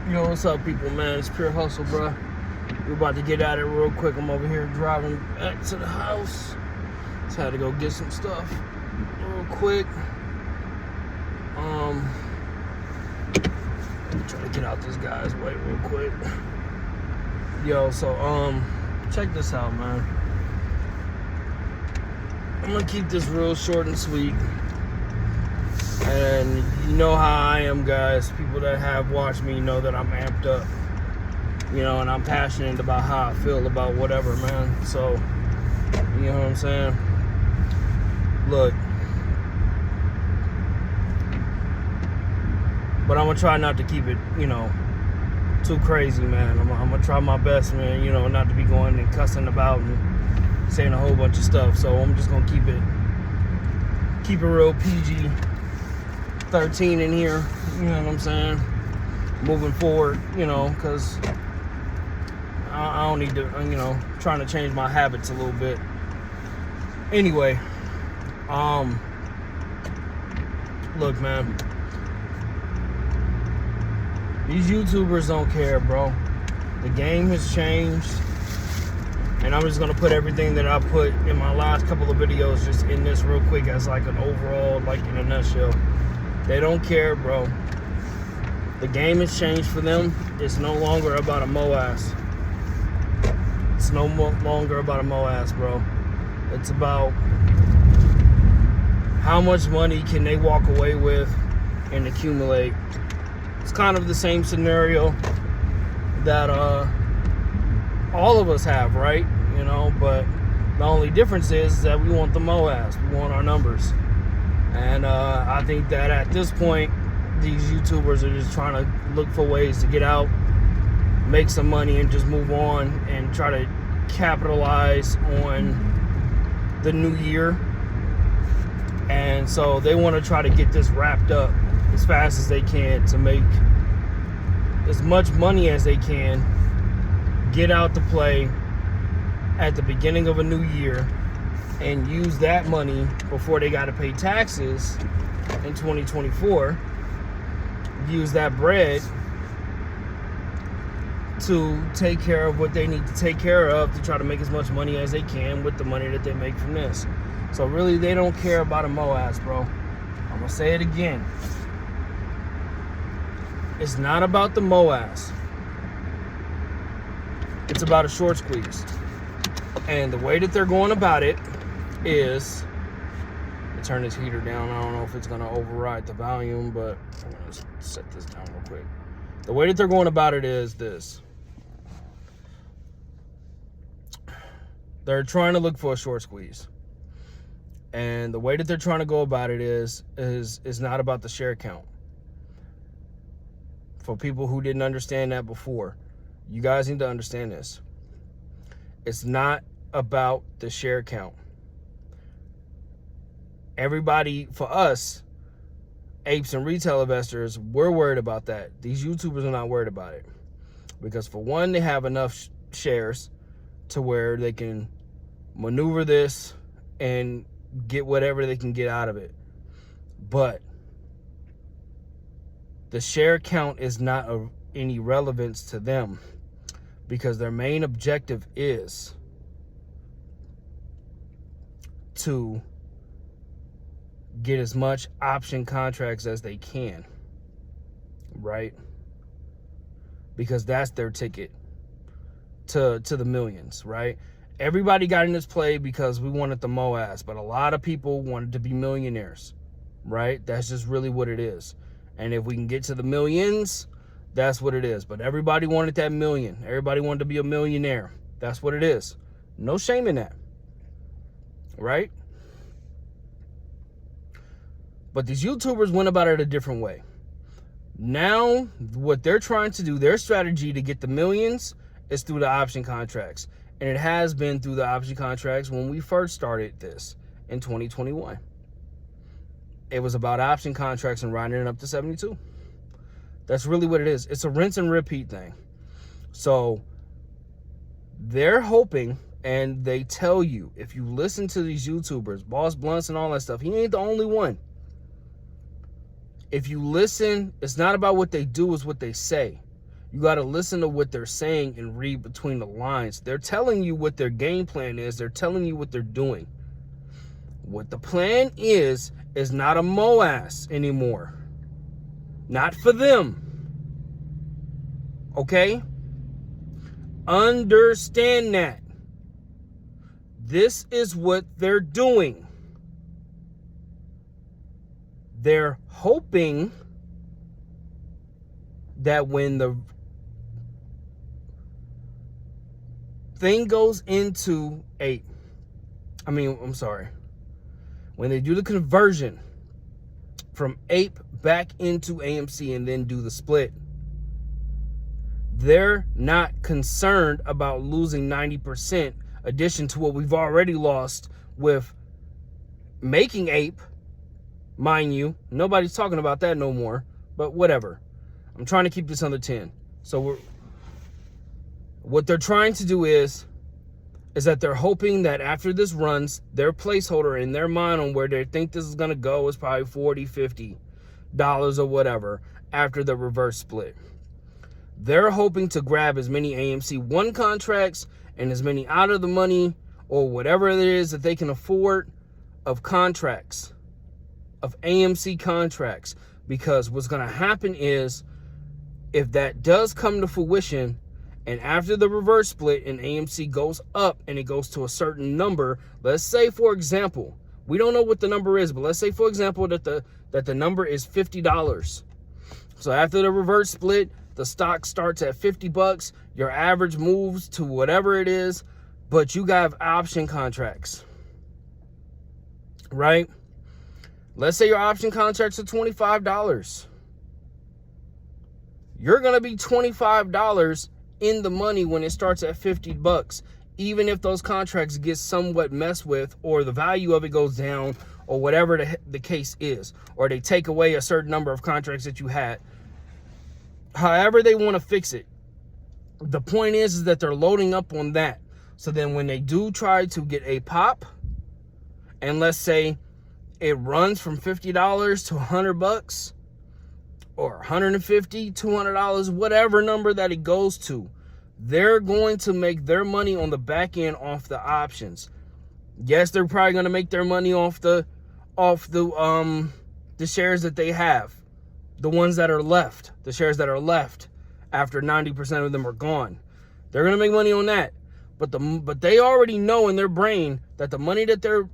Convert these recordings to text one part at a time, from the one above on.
Yo, what's up, people, man? It's Pure Hustle, bro. We're about to get at it real quick. I'm over here driving back to the house. Just had to go get some stuff real quick. Try to get out this guy's way real quick. Yo, so check this out, man. I'm gonna keep this real short and sweet. And you know how I am, guys. People that have watched me know that I'm amped up. You know, and I'm passionate about how I feel about whatever, man. So, you know what I'm saying? Look. But I'm going to try not to keep it, you know, too crazy, man. I'm going to try my best, man, you know, not to be going and cussing about and saying a whole bunch of stuff. So I'm just going to keep it real PG-13 in here, you know what I'm saying? Moving forward, you know, because I don't need to, you know, trying to change my habits a little bit. Anyway, look, man. These YouTubers don't care, bro. The game has changed. And I'm just going to put everything that I put in my last couple of videos just in this real quick as like an overall, like in a nutshell. They don't care, bro. The game has changed for them. It's no longer about a moass. It's no longer about a moass, bro. It's about how much money can they walk away with and accumulate. It's kind of the same scenario that all of us have, right? You know, but the only difference is that we want the moass. We want our numbers. And I think that at this point, these YouTubers are just trying to look for ways to get out, make some money, and just move on and try to capitalize on the new year. And so they want to try to get this wrapped up as fast as they can to make as much money as they can, get out to play at the beginning of a new year, and use that money before they got to pay taxes in 2024. Use that bread to take care of what they need to take care of to try to make as much money as they can with the money that they make from this. So really, they don't care about a moass, bro. I'm gonna say it again. It's not about the moass. It's about a short squeeze. And the way that they're going about it is, to turn this heater down. I don't know if it's gonna override the volume, but I'm gonna set this down real quick. The way that they're going about it is this. They're trying to look for a short squeeze. And the way that they're trying to go about it is not about the share count. For people who didn't understand that before, you guys need to understand this. It's not about the share count. Everybody, for us, apes and retail investors, we're worried about that. These YouTubers are not worried about it. Because for one, they have enough shares to where they can maneuver this and get whatever they can get out of it. But the share count is not of any relevance to them, because their main objective is to get as much option contracts as they can, right? Because that's their ticket to the millions, right? Everybody got in this play because we wanted the moass, but a lot of people wanted to be millionaires, right? That's just really what it is. And if we can get to the millions, that's what it is. But everybody wanted that million. Everybody wanted to be a millionaire. That's what it is. No shame in that, right? But these YouTubers went about it a different way. Now, what they're trying to do, their strategy to get the millions is through the option contracts. And it has been through the option contracts when we first started this in 2021. It was about option contracts and riding it up to 72. That's really what it is. It's a rinse and repeat thing. So they're hoping, and they tell you, if you listen to these YouTubers, Boss Blunts and all that stuff, he ain't the only one. If you listen, it's not about what they do, it's what they say. You got to listen to what they're saying and read between the lines. They're telling you what their game plan is. They're telling you what they're doing. What the plan is not a moass anymore. Not for them. Okay? Understand that. This is what they're doing. They're hoping that when the thing goes into when they do the conversion from ape back into AMC and then do the split, they're not concerned about losing 90% addition to what we've already lost with making ape. Mind you, nobody's talking about that no more, but whatever. I'm trying to keep this under 10. So what they're trying to do is that they're hoping that after this runs, their placeholder in their mind on where they think this is going to go is probably $40, $50 or whatever after the reverse split. They're hoping to grab as many AMC 1 contracts and as many out of the money or whatever it is that they can afford of contracts, of AMC contracts. Because what's going to happen is, if that does come to fruition, and after the reverse split and AMC goes up and it goes to a certain number, let's say, for example, we don't know what the number is, but let's say, for example, that the number is $50. So after the reverse split, the stock starts at $50. Your average moves to whatever it is, but you got option contracts, right? Let's say your option contracts are $25. You're going to be $25 in the money when it starts at $50, even if those contracts get somewhat messed with, or the value of it goes down, or whatever the case is, or they take away a certain number of contracts that you had. However they want to fix it. The point is that they're loading up on that. So then when they do try to get a pop, and let's say it runs from $50 to $100, or $150, $200, whatever number that it goes to, they're going to make their money on the back end off the options. Yes, they're probably going to make their money off the shares that they have, the ones that are left, the shares that are left after 90% of them are gone. They're going to make money on that. But they already know in their brain that the money that they're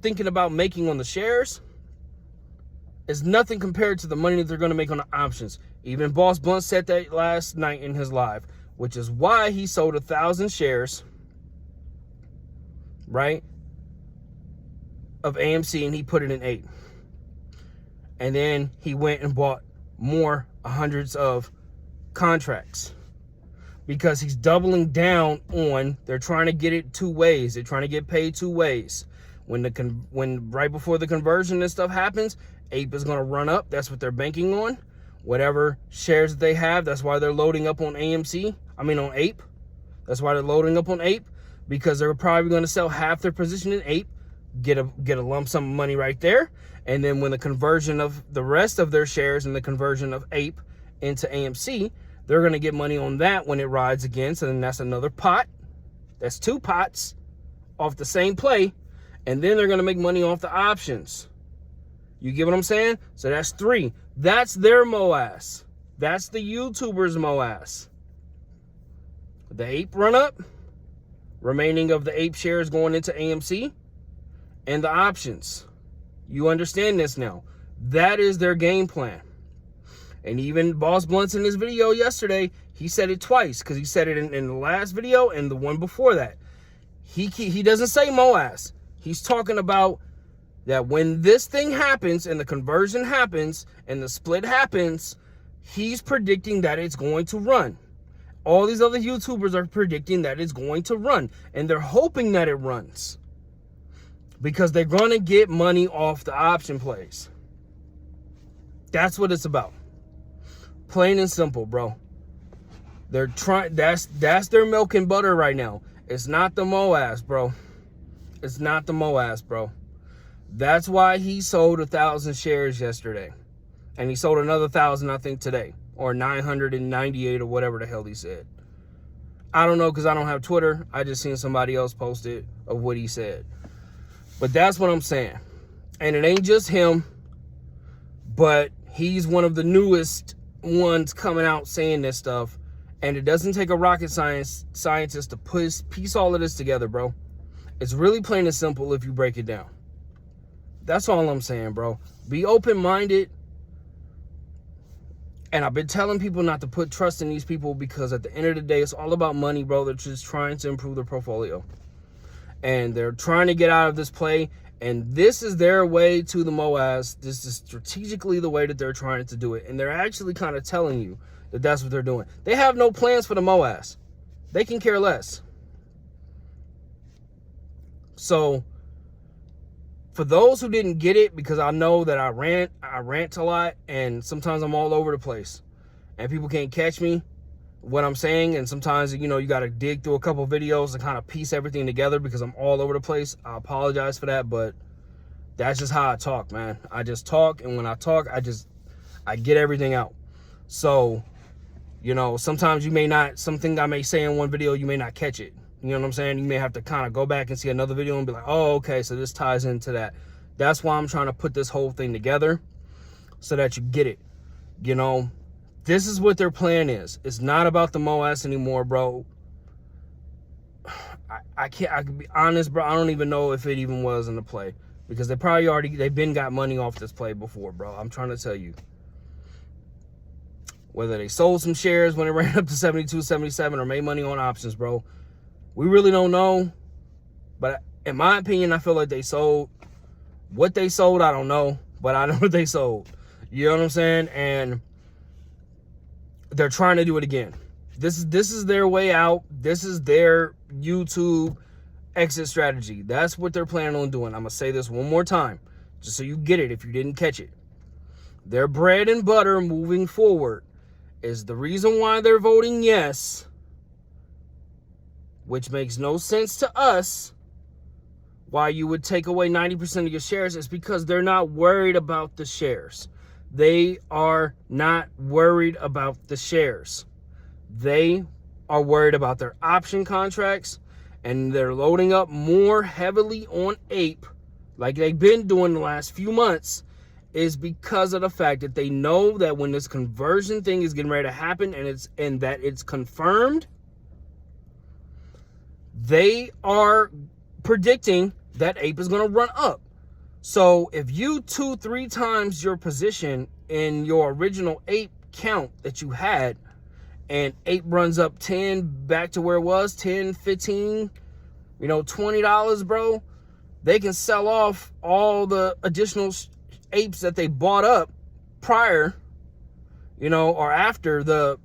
thinking about making on the shares is nothing compared to the money that they're going to make on the options. Even Boss Blunt said that last night in his live, which is why he sold 1,000 shares, right, of AMC, and he put it in 8. And then he went and bought more hundreds of contracts, because he's doubling down on, they're trying to get it 2 ways. They're trying to get paid 2 ways. When right before the conversion and stuff happens, ape is going to run up. That's what they're banking on. Whatever shares that they have, that's why they're loading up on on ape. That's why they're loading up on ape, because they're probably going to sell half their position in ape, get a lump sum of money right there. And then when the conversion of the rest of their shares and the conversion of ape into AMC, they're going to get money on that when it rides again. So then that's another pot. That's 2 pots off the same play. And then they're going to make money off the options. You get what I'm saying? So that's 3. That's their moass. That's the YouTubers' moass. The ape run up, remaining of the ape shares going into AMC, and the options. You understand this now. That is their game plan. And even Boss Blunt's in his video yesterday, he said it twice, because he said it in the last video and the one before that. He doesn't say moass. He's talking about that when this thing happens and the conversion happens and the split happens, he's predicting that it's going to run. All these other YouTubers are predicting that it's going to run, and they're hoping that it runs, because they're going to get money off the option plays. That's what it's about. Plain and simple, bro. They're trying. That's their milk and butter right now. It's not the moass, bro. It's not the moass, bro. That's why he sold 1,000 shares yesterday, and he sold another 1,000, I think, today or 998 or whatever the hell he said. I don't know because I don't have Twitter. I just seen somebody else post it of what he said. But that's what I'm saying. And it ain't just him, but he's one of the newest ones coming out saying this stuff. And it doesn't take a rocket scientist to piece all of this together, bro. It's really plain and simple if you break it down. That's all I'm saying, bro. Be open-minded. And I've been telling people not to put trust in these people because at the end of the day, it's all about money, bro. They're just trying to improve their portfolio. And they're trying to get out of this play. And this is their way to the moass. This is strategically the way that they're trying to do it. And they're actually kind of telling you that that's what they're doing. They have no plans for the moass. They can care less. So, for those who didn't get it, because I know that I rant a lot, and sometimes I'm all over the place, and people can't catch me, what I'm saying, and sometimes, you know, you got to dig through a couple videos to kind of piece everything together because I'm all over the place. I apologize for that, but that's just how I talk, man. I just talk, and when I talk, I get everything out. So, you know, sometimes you may not, something I may say in one video, you may not catch it. You know what I'm saying? You may have to kind of go back and see another video and be like, oh, okay, so this ties into that. That's why I'm trying to put this whole thing together so that you get it. You know, this is what their plan is. It's not about the moass anymore, bro. I can be honest, bro. I don't even know if it even was in the play because they've been got money off this play before, bro. I'm trying to tell you. Whether they sold some shares when it ran up to 72, 77 or made money on options, bro. We really don't know, but in my opinion, I feel like they sold. What they sold, I don't know, but I know what they sold. You know what I'm saying? And they're trying to do it again. This is their way out. This is their YouTube exit strategy. That's what they're planning on doing. I'm going to say this one more time, just so you get it if you didn't catch it. Their bread and butter moving forward is the reason why they're voting yes, which makes no sense to us, why you would take away 90% of your shares is because they're not worried about the shares. They are not worried about the shares. They are worried about their option contracts, and they're loading up more heavily on Ape, like they've been doing the last few months, is because of the fact that they know that when this conversion thing is getting ready to happen and that it's confirmed, they are predicting that Ape is going to run up. So if you 2-3 times your position in your original Ape count that you had, and Ape runs up 10 back to where it was, 10, 15, you know, $20, bro, they can sell off all the additional apes that they bought up prior, you know, or after the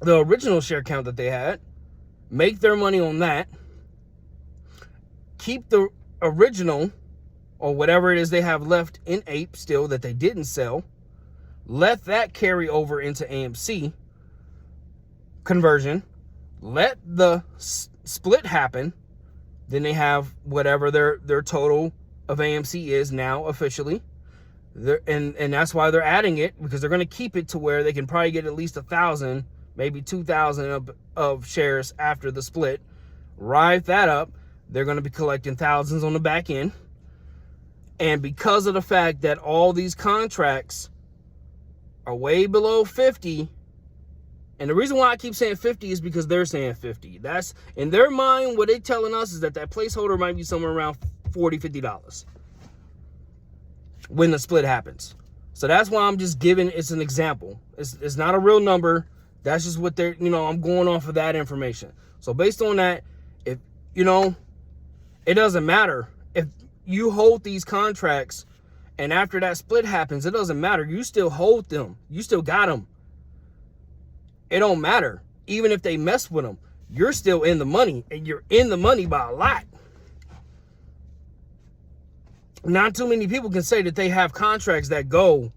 original share count that they had, make their money on that, keep the original or whatever it is they have left in Ape still that they didn't sell, let that carry over into AMC conversion, let the split happen, then they have whatever their total of AMC is now officially. And that's why they're adding it, because they're going to keep it to where they can probably get at least 1,000, maybe 2,000 of shares after the split. Ride that up. They're going to be collecting thousands on the back end. And because of the fact that all these contracts are way below 50, and the reason why I keep saying 50 is because they're saying 50. That's, in their mind, what they're telling us is that placeholder might be somewhere around $40, $50 when the split happens. So that's why I'm just giving, it's an example. It's not a real number. That's just what they're, you know, I'm going off of that information. So based on that, if, you know, it doesn't matter. If you hold these contracts and after that split happens, it doesn't matter. You still hold them. You still got them. It don't matter. Even if they mess with them, you're still in the money, and you're in the money by a lot. Not too many people can say that they have contracts that go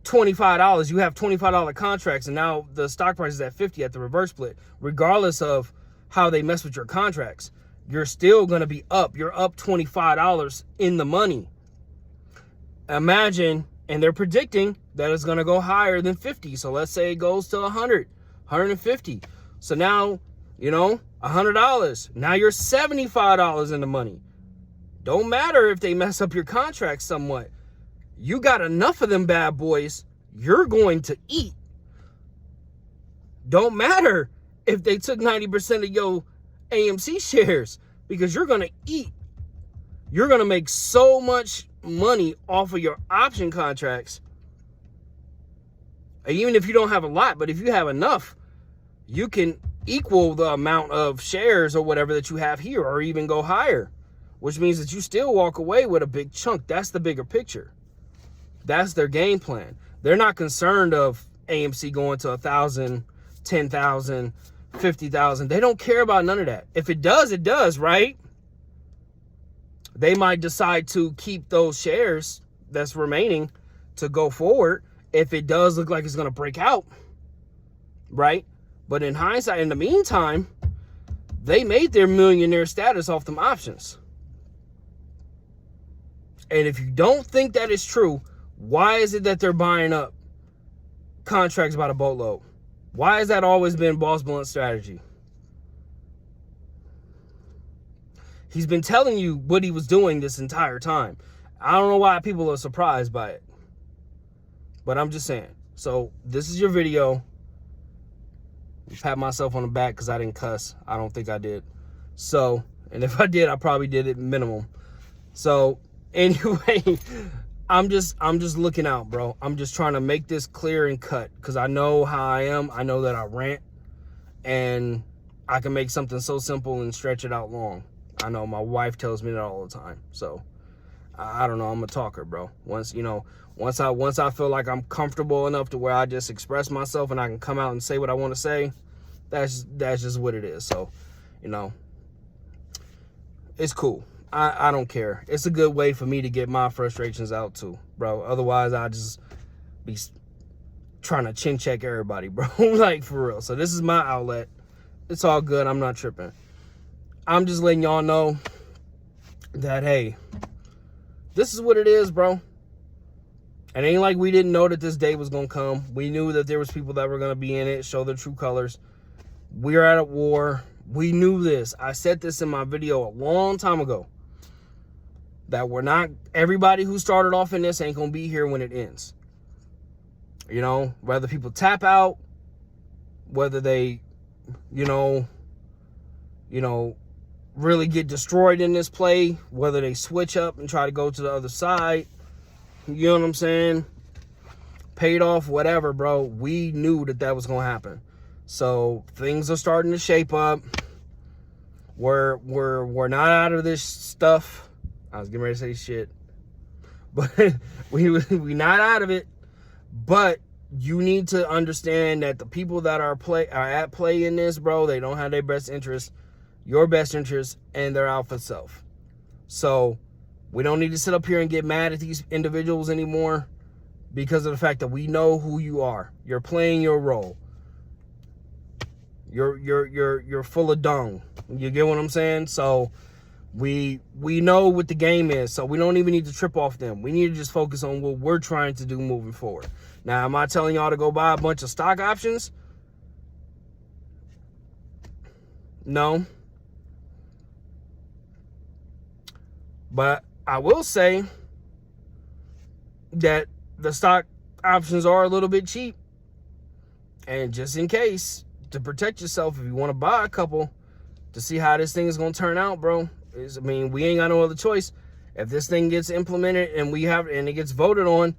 $25. You have $25 contracts, and now the stock price is at 50 at the reverse split. Regardless of how they mess with your contracts, you're still going to be up. You're up $25 in the money. Imagine And they're predicting that it's going to go higher than 50. So let's say it goes to 100, 150. So now, you know, $100. Now you're $75 in the money. Don't matter if they mess up your contract somewhat. You got enough of them bad boys. You're going to eat. Don't matter if they took 90% of your AMC shares, because you're going to eat. You're going to make so much money off of your option contracts. Even if you don't have a lot, but if you have enough, you can equal the amount of shares or whatever that you have here, or even go higher, which means that you still walk away with a big chunk. That's the bigger picture. That's their game plan. They're not concerned of AMC going to 1,000, 10,000, 50,000. They don't care about none of that. If it does, it does, right? They might decide to keep those shares that's remaining to go forward if it does look like it's going to break out, right? But in hindsight, in the meantime, they made their millionaire status off them options. And if you don't think that is true, why is it that they're buying up contracts by the boatload? Why has that always been Boss Blunt's strategy? He's been telling you what he was doing this entire time. I don't know why people are surprised by it. But I'm just saying. So this is your video. Pat myself on the back because I didn't cuss. I don't think I did. So, and if I did, I probably did it minimum. So anyway, I'm just looking out, bro. I'm just trying to make this clear and cut because I know how I am. I know that I rant and I can make something so simple and stretch it out long. I know my wife tells me that all the time. So I don't know. I'm a talker, bro. Once I feel like I'm comfortable enough to where I just express myself and I can come out and say what I want to say, that's just what it is. So, you know, it's cool. I don't care. It's a good way for me to get my frustrations out too, bro. Otherwise, I just be trying to chin check everybody, bro. Like, for real. So this is my outlet. It's all good. I'm not tripping. I'm just letting y'all know that, hey, this is what it is, bro. It ain't like we didn't know that this day was going to come. We knew that there was people that were going to be in it, show their true colors. We are at a war. We knew this. I said this in my video a long time ago. That we're not, everybody who started off in this ain't going to be here when it ends. You know, whether people tap out, whether they, you know, really get destroyed in this play, whether they switch up and try to go to the other side, you know what I'm saying? Paid off, whatever, bro. We knew that was going to happen. So things are starting to shape up. We're not out of this stuff. I was getting ready to say shit, but we not out of it. But you need to understand that the people that are at play in this, bro, they don't have their best interest, your best interest, and their alpha self. So we don't need to sit up here and get mad at these individuals anymore because of the fact that we know who you are. You're playing your role. You're full of dung. You get what I'm saying? So we know what the game is. So we don't even need to trip off them. We need to just focus on what we're trying to do moving forward. Now, am I telling y'all to go buy a bunch of stock options? No. But I will say that the stock options are a little bit cheap. And just in case, to protect yourself, if you want to buy a couple to see how this thing is going to turn out, bro. I mean, we ain't got no other choice. If this thing gets implemented and it gets voted on,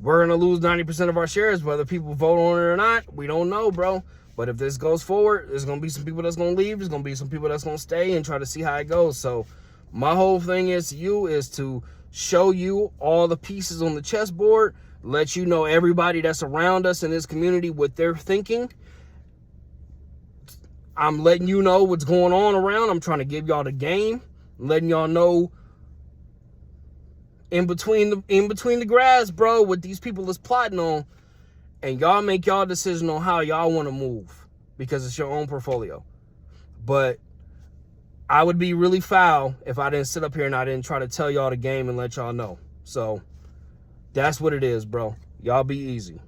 we're going to lose 90% of our shares. Whether people vote on it or not, we don't know, bro. But if this goes forward, there's going to be some people that's going to leave. There's going to be some people that's going to stay and try to see how it goes. So my whole thing is to show you all the pieces on the chessboard, let you know everybody that's around us in this community, what they're thinking. I'm letting you know what's going on around. I'm trying to give y'all the game, letting y'all know in between the grass, bro, what these people is plotting on, and y'all make y'all decision on how y'all want to move because it's your own portfolio. But I would be really foul if I didn't sit up here and I didn't try to tell y'all the game and let y'all know. So That's what it is, bro. Y'all be easy.